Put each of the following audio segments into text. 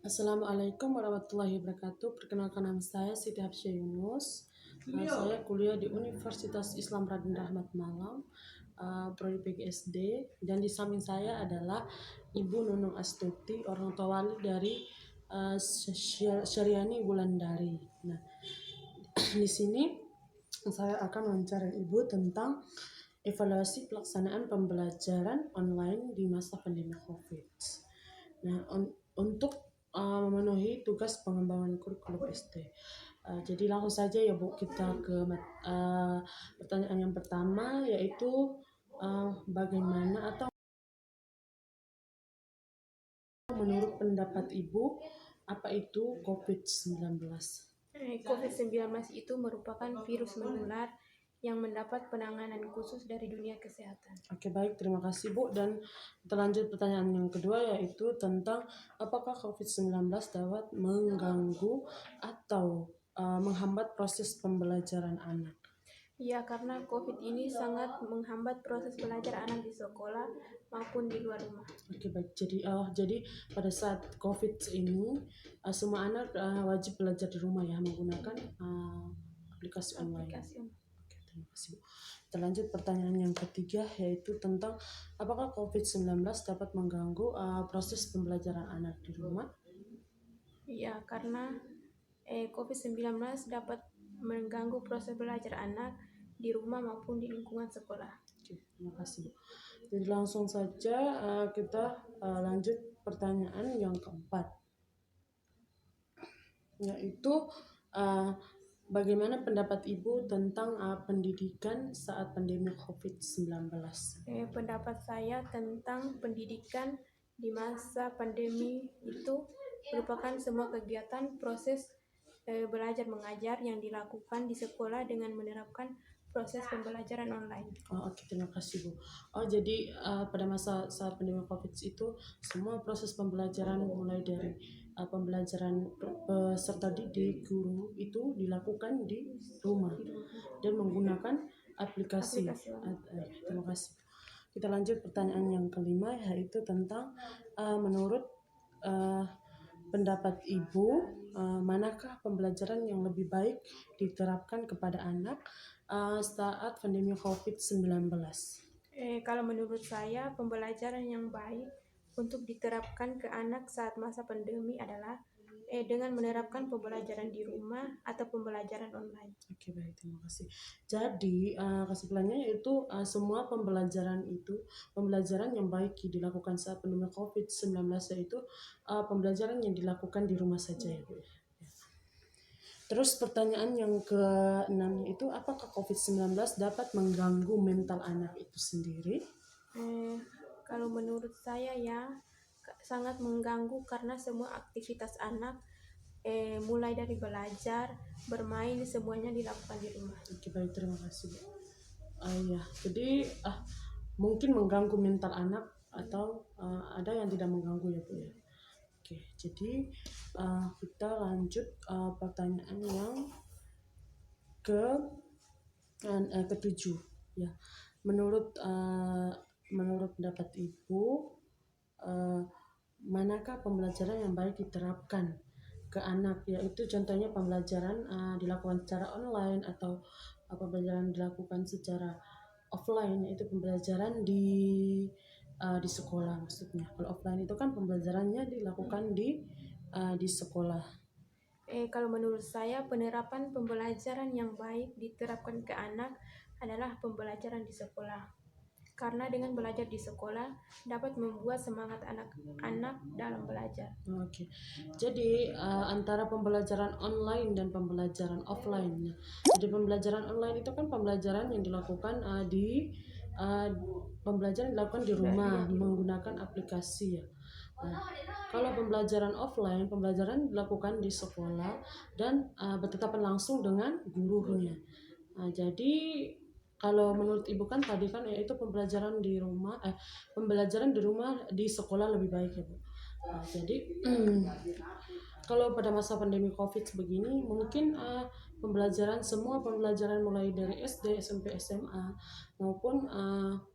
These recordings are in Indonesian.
Assalamualaikum warahmatullahi wabarakatuh. Perkenalkan, nama saya Siti Hapsyah Yunus. Saya kuliah di Universitas Islam Raden Rahmat Malang, prodi PGSD, dan di samping saya adalah Ibu Nunung Astuti, orang tua wali dari Syariani Wulandari. Nah, di sini saya akan wawancara Ibu tentang evaluasi pelaksanaan pembelajaran online di masa pandemi COVID. Nah, untuk memenuhi tugas pengembangan kurikulum SD. Jadi langsung saja ya Bu, kita ke pertanyaan yang pertama, yaitu bagaimana atau menurut pendapat Ibu, apa itu COVID-19? COVID-19 itu merupakan virus menular yang mendapat penanganan khusus dari dunia kesehatan. Oke, baik, terima kasih Bu. Dan kita lanjut pertanyaan yang kedua, yaitu tentang apakah COVID-19 dapat mengganggu atau menghambat proses pembelajaran anak? Ya, karena COVID ini sangat menghambat proses belajar anak di sekolah maupun di luar rumah. Oke, baik. Jadi pada saat COVID ini semua anak wajib belajar di rumah ya, menggunakan aplikasi online. Oke, terima kasih Bu. Kita lanjut pertanyaan yang ketiga, yaitu tentang apakah COVID-19 dapat mengganggu proses pembelajaran anak di rumah? Ya, karena COVID-19 dapat mengganggu proses belajar anak di rumah maupun di lingkungan sekolah. Oke, terima kasih Bu. Jadi langsung saja kita lanjut pertanyaan yang keempat, yaitu bagaimana pendapat Ibu tentang pendidikan saat pandemi COVID-19? Pendapat saya tentang pendidikan di masa pandemi itu merupakan semua kegiatan proses belajar mengajar yang dilakukan di sekolah dengan menerapkan proses pembelajaran online. Oke, terima kasih Bu. Jadi pada masa saat pandemi COVID itu semua proses pembelajaran mulai dari pembelajaran peserta didik, guru itu dilakukan di rumah dan menggunakan aplikasi. Terima kasih. Kita lanjut pertanyaan yang kelima, yaitu tentang menurut pendapat Ibu, manakah pembelajaran yang lebih baik diterapkan kepada anak saat pandemi COVID-19? Kalau menurut saya, pembelajaran yang baik untuk diterapkan ke anak saat masa pandemi adalah dengan menerapkan pembelajaran di rumah atau pembelajaran online. Oke, baik, terima kasih. Jadi kesimpulannya yaitu semua pembelajaran yang baik dilakukan saat pandemi COVID-19, yaitu pembelajaran yang dilakukan di rumah saja ya Bu. Terus pertanyaan yang ke-6 itu, apakah COVID-19 dapat mengganggu mental anak itu sendiri? Kalau menurut saya ya sangat mengganggu karena semua aktivitas anak mulai dari belajar, bermain, semuanya dilakukan di rumah. Oke, baik, terima kasih Bu. Ya, jadi mungkin mengganggu mental anak atau ada yang tidak mengganggu ya Bu ya. Oke, jadi kita lanjut pertanyaan yang ketujuh ya. Menurut pendapat Ibu, manakah pembelajaran yang baik diterapkan ke anak, yaitu contohnya pembelajaran dilakukan secara online atau pembelajaran dilakukan secara offline, yaitu pembelajaran di sekolah maksudnya. Kalau offline itu kan pembelajarannya dilakukan di sekolah. Kalau menurut saya, penerapan pembelajaran yang baik diterapkan ke anak adalah pembelajaran di sekolah. Karena dengan belajar di sekolah dapat membuat semangat anak-anak dalam belajar. Oke. Jadi antara pembelajaran online dan pembelajaran offline. Jadi pembelajaran online itu kan pembelajaran yang dilakukan pembelajaran dilakukan di rumah menggunakan aplikasi ya. Kalau pembelajaran offline, pembelajaran dilakukan di sekolah dan bertetapan langsung dengan gurunya. Jadi kalau menurut Ibu kan tadi kan yaitu pembelajaran di rumah di sekolah lebih baik ya Bu. Jadi kalau pada masa pandemi COVID begini mungkin semua pembelajaran mulai dari SD, SMP, SMA maupun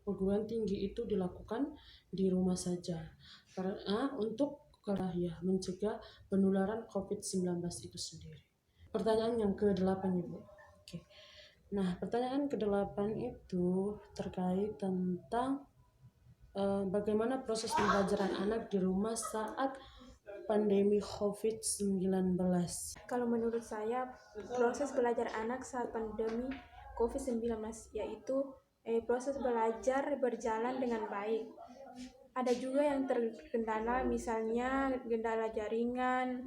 perguruan tinggi itu dilakukan di rumah saja. Karena untuk ya mencegah penularan COVID-19 itu sendiri. Pertanyaan yang ke-8 Ibu. Oke. Nah, pertanyaan ke-8 itu terkait tentang bagaimana proses pembelajaran anak di rumah saat pandemi COVID-19. Kalau menurut saya, proses belajar anak saat pandemi COVID-19 yaitu proses belajar berjalan dengan baik. Ada juga yang terkendala, misalnya kendala jaringan,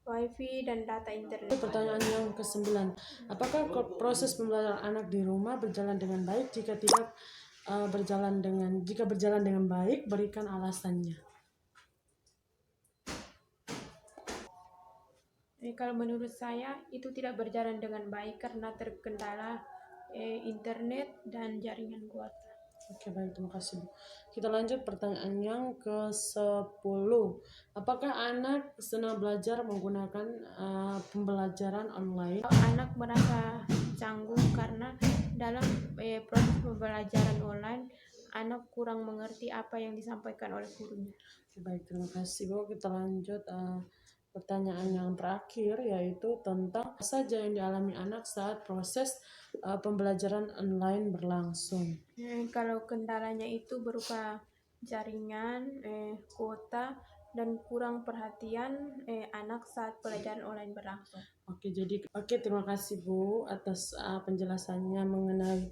wifi, dan data internet. Pertanyaan yang ke-9, apakah proses pembelajaran anak di rumah berjalan dengan baik? Jika tidak berjalan dengan baik, berikan alasannya. Kalau menurut saya itu tidak berjalan dengan baik karena terkendala internet dan jaringan kuota. Oke, baik, terima kasih Bu. Kita lanjut pertanyaan yang ke-10. Apakah anak senang belajar menggunakan pembelajaran online? Anak merasa canggung karena dalam proses pembelajaran online, anak kurang mengerti apa yang disampaikan oleh gurunya. Baik, terima kasih Bu. Kita lanjut pertanyaan yang terakhir, yaitu tentang apa saja yang dialami anak saat proses pembelajaran online berlangsung. Kalau kendalanya itu berupa jaringan, kuota, dan kurang perhatian anak saat pelajaran online berlangsung. Oke, terima kasih Bu atas penjelasannya mengenai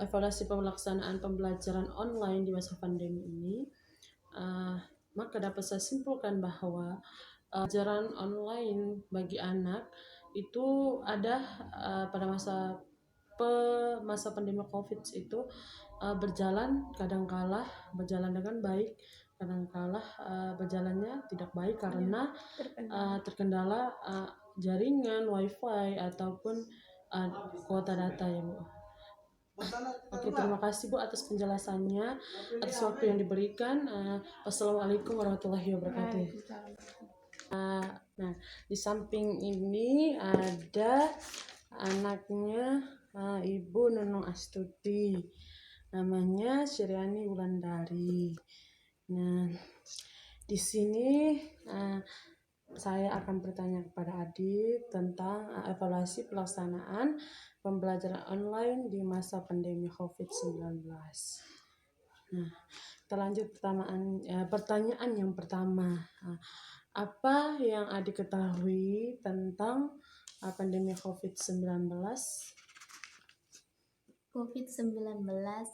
evaluasi pelaksanaan pembelajaran online di masa pandemi ini. Maka dapat saya simpulkan bahwa pelajaran online bagi anak itu ada pada masa pandemi COVID itu berjalan kadangkala berjalan dengan baik, kadangkala berjalannya tidak baik karena terkendala jaringan, wifi ataupun kuota data ya Bu. Oke, terima kasih Bu atas penjelasannya, atas waktu yang diberikan. Wassalamualaikum warahmatullahi wabarakatuh. Nah, di samping ini ada anaknya Ibu Nunung Astuti, namanya Syriani Wulandari. Nah, di sini saya akan bertanya kepada Adik tentang evaluasi pelaksanaan pembelajaran online di masa pandemi COVID-19. Nah, kita lanjut pertanyaan yang pertama. Apa yang Adik ketahui tentang pandemi COVID-19? COVID-19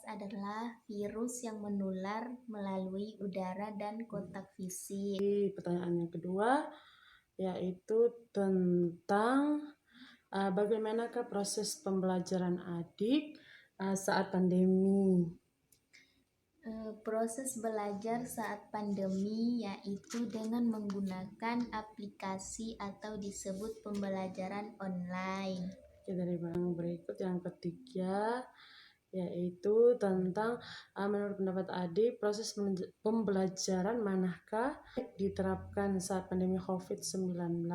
adalah virus yang menular melalui udara dan kontak fisik. Pertanyaan yang kedua yaitu tentang bagaimanakah proses pembelajaran Adik saat pandemi? Proses belajar saat pandemi yaitu dengan menggunakan aplikasi atau disebut pembelajaran online. Oke, dari yang berikut yang ketiga yaitu tentang menurut pendapat Adik proses pembelajaran manakah diterapkan saat pandemi COVID-19?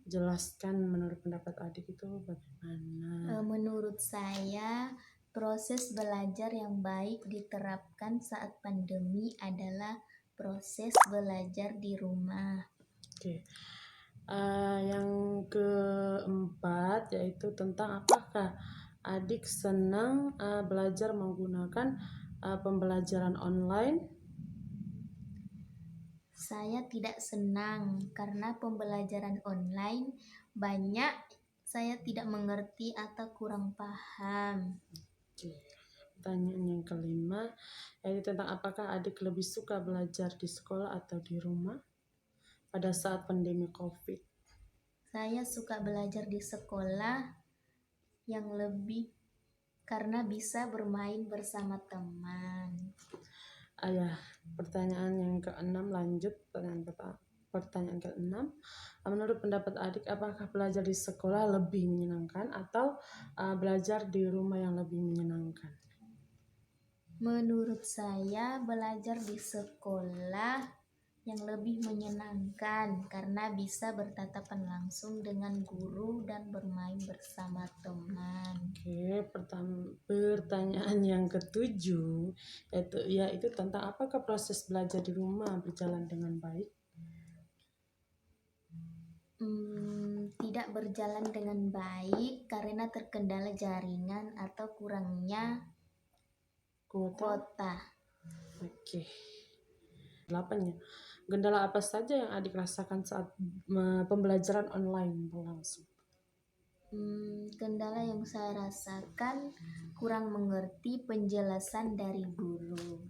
Jelaskan menurut pendapat Adik itu bagaimana? Menurut saya proses belajar yang baik diterapkan saat pandemi adalah proses belajar di rumah. Oke. Yang keempat yaitu tentang apakah Adik senang belajar menggunakan pembelajaran online? Saya tidak senang karena pembelajaran online banyak saya tidak mengerti atau kurang paham. Oke. Pertanyaan yang kelima yaitu tentang apakah Adik lebih suka belajar di sekolah atau di rumah pada saat pandemi COVID? Saya suka belajar di sekolah yang lebih karena bisa bermain bersama teman. Pertanyaan yang keenam, lanjut pertanyaan ke-6. Menurut pendapat Adik, apakah belajar di sekolah lebih menyenangkan atau belajar di rumah yang lebih menyenangkan? Menurut saya belajar di sekolah yang lebih menyenangkan karena bisa bertatapan langsung dengan guru dan bermain bersama teman. Oke, pertanyaan yang ketujuh yaitu tentang apakah proses belajar di rumah berjalan dengan baik? Tidak berjalan dengan baik karena terkendala jaringan atau kurangnya kuota. Oke. 8 ya. Kendala apa saja yang adik rasakan saat pembelajaran online berlangsung? Kendala yang saya rasakan kurang mengerti penjelasan dari guru.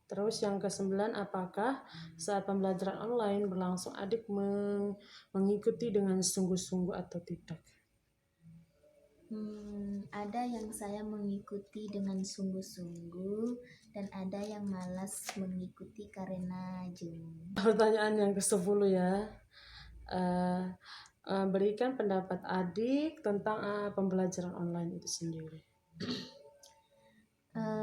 Terus yang ke-9, apakah saat pembelajaran online berlangsung adik mengikuti dengan sungguh-sungguh atau tidak? Ada yang saya mengikuti dengan sungguh-sungguh dan ada yang malas mengikuti karena jenuh. Pertanyaan yang ke-10 ya. Berikan pendapat adik tentang pembelajaran online itu sendiri.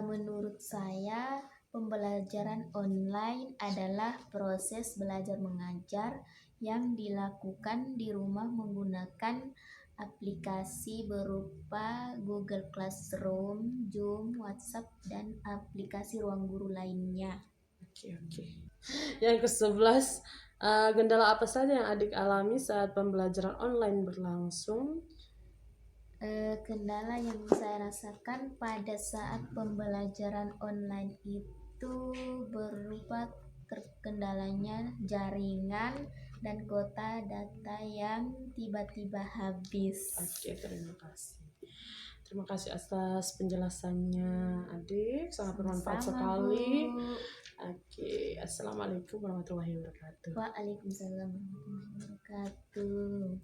Menurut saya, pembelajaran online adalah proses belajar mengajar yang dilakukan di rumah menggunakan aplikasi berupa Google Classroom, Zoom, WhatsApp, dan aplikasi ruang guru lainnya. Oke. Yang ke-11, kendala apa saja yang adik alami saat pembelajaran online berlangsung? Kendala yang saya rasakan pada saat pembelajaran online itu berupa terkendalanya jaringan dan kuota data yang tiba-tiba habis. Oke, terima kasih. Terima kasih atas penjelasannya adik, sangat bermanfaat Sama-sama, sekali. Bu. Oke, assalamualaikum warahmatullahi wabarakatuh. Waalaikumsalam warahmatullahi wabarakatuh.